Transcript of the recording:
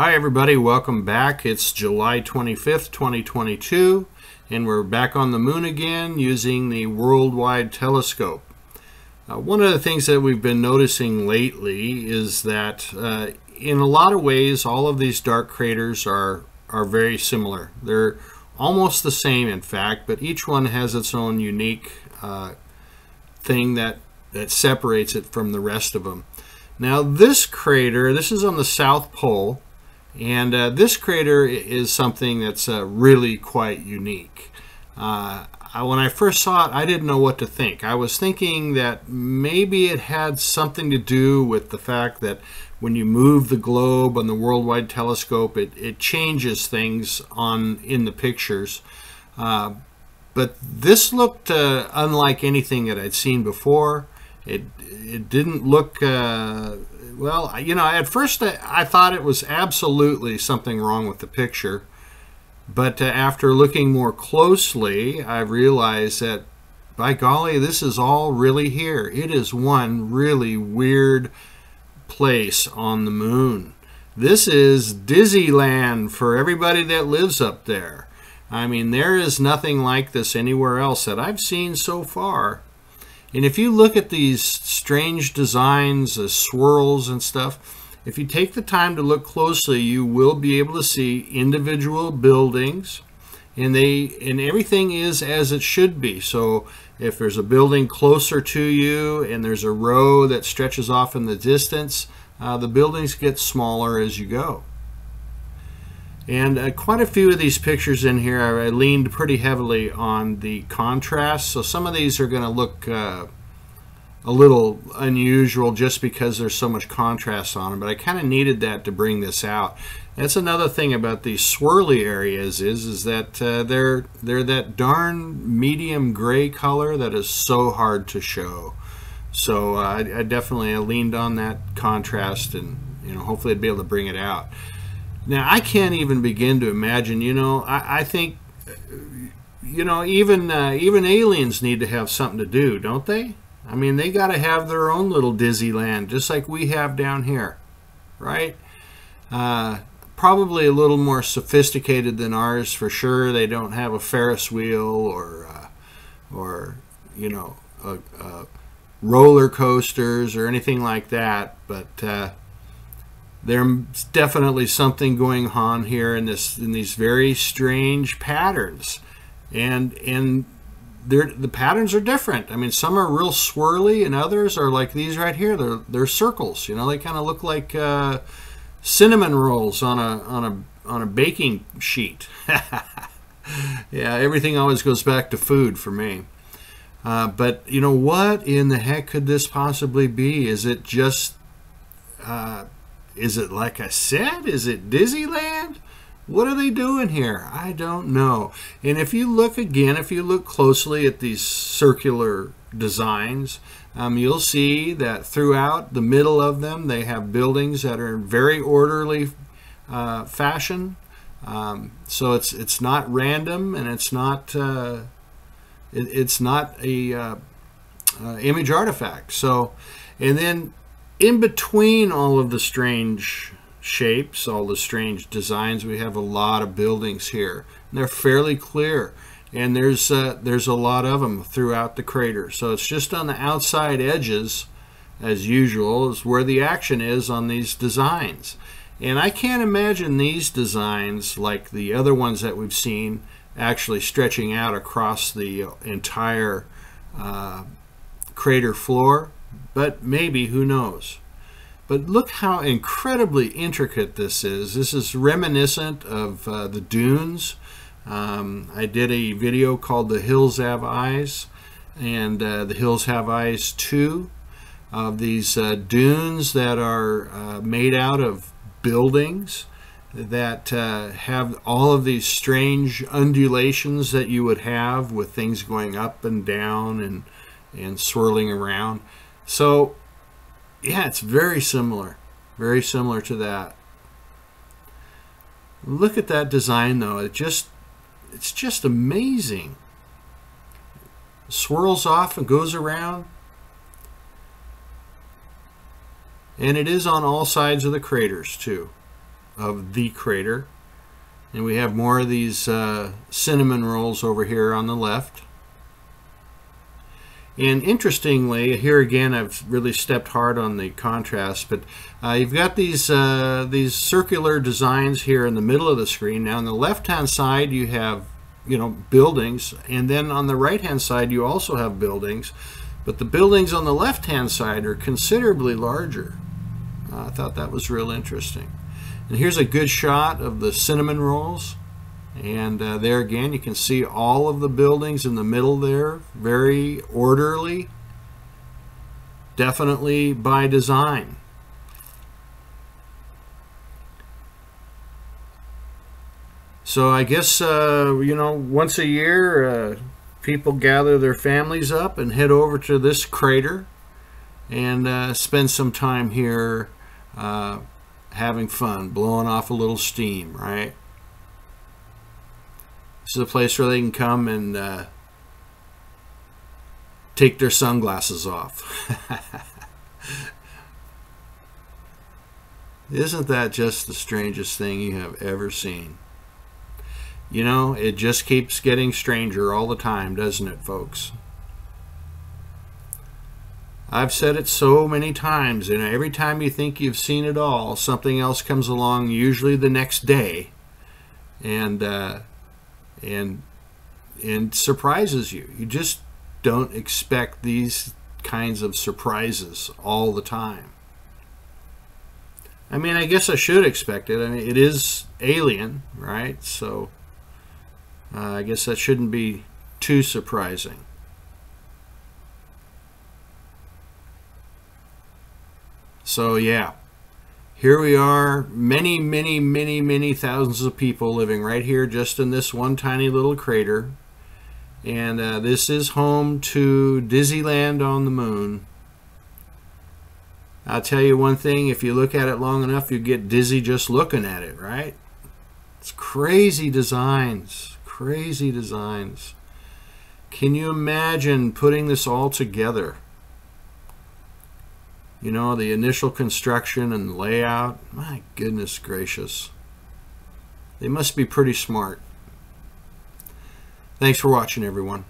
Hi everybody, welcome back. It's July 25th, 2022, and we're back on the moon again using the Worldwide Telescope. One of the things that we've been noticing lately is that in a lot of ways all of these dark craters are very similar. They're almost the same, in fact, but each one has its own unique thing that separates it from the rest of them. Now this crater, this is on the South Pole, and this crater is something that's really quite unique. When I first saw it, I didn't know what to think. I was thinking that maybe it had something to do with the fact that when you move the globe on the Worldwide Telescope, it changes things in the pictures. But this looked unlike anything that I'd seen before. It didn't look well, you know, at first I thought it was absolutely something wrong with the picture, but after looking more closely, I realized that, by golly, this is all really here. It is one really weird place on the moon. This is Dizzyland for everybody that lives up there. I mean, there is nothing like this anywhere else that I've seen so far. And if you look at these strange designs, swirls and stuff, if you take the time to look closely, you will be able to see individual buildings, and everything is as it should be. So if there's a building closer to you and there's a row that stretches off in the distance, the buildings get smaller as you go. And quite a few of these pictures in here, I leaned pretty heavily on the contrast. So some of these are going to look a little unusual just because there's so much contrast on them. But I kind of needed that to bring this out. That's another thing about these swirly areas is that they're that darn medium gray color that is so hard to show. So I definitely leaned on that contrast, and hopefully I'd be able to bring it out. Now, I can't even begin to imagine, I think, even aliens need to have something to do, don't they? I mean, they got to have their own little Dizzyland, just like we have down here, right? Probably a little more sophisticated than ours, for sure. They don't have a Ferris wheel or roller coasters or anything like that, but there's definitely something going on here in these very strange patterns, and the patterns are different. I mean, some are real swirly, and others are like these right here. They're circles. They kind of look like cinnamon rolls on a baking sheet. Yeah, everything always goes back to food for me. But what in the heck could this possibly be? Is it just is it, like I said, is it Dizzyland? What are they doing here? I don't know. And if you look again, if you look closely at these circular designs, you'll see that throughout the middle of them, they have buildings that are in very orderly fashion. So it's not random, and it's not a image artifact. So, and then in between all of the strange shapes, all the strange designs, we have a lot of buildings here. And they're fairly clear, and there's a lot of them throughout the crater. So it's just on the outside edges, as usual, is where the action is on these designs. And I can't imagine these designs, like the other ones that we've seen, actually stretching out across the entire crater floor. But maybe, who knows? But look how incredibly intricate this is. This is reminiscent of the dunes. I did a video called The Hills Have Eyes, and The Hills Have Eyes 2, of these dunes that are made out of buildings that have all of these strange undulations that you would have with things going up and down and swirling around. So, yeah, it's very similar to that. Look at that design, though. It's just amazing. Swirls off and goes around. And it is on all sides of the craters too. of the crater. And we have more of these cinnamon rolls over here on the left. And interestingly, here again, I've really stepped hard on the contrast, but you've got these circular designs here in the middle of the screen. Now on the left-hand side, you have, you know, buildings, and then on the right-hand side, you also have buildings, but the buildings on the left-hand side are considerably larger. I thought that was real interesting. And here's a good shot of the cinnamon rolls. And there again, you can see all of the buildings in the middle there, very orderly, definitely by design. So I guess, you know, once a year, people gather their families up and head over to this crater and spend some time here having fun, blowing off a little steam, right? This is a place where they can come and take their sunglasses off. Isn't that just the strangest thing you have ever seen? You know, it just keeps getting stranger all the time, doesn't it, folks? I've said it so many times, and every time you think you've seen it all, something else comes along, usually the next day, and surprises you. You just don't expect these kinds of surprises all the time. I mean, I guess I should expect it. I mean, it is alien, right? So I guess that shouldn't be too surprising. So yeah, here we are, many thousands of people living right here just in this one tiny little crater. And this is home to Dizzyland on the moon. I'll tell you one thing, if you look at it long enough, you get dizzy just looking at it, right? It's crazy designs, crazy designs. Can you imagine putting this all together? You know, the initial construction and layout, my goodness gracious. They must be pretty smart. Thanks for watching, everyone.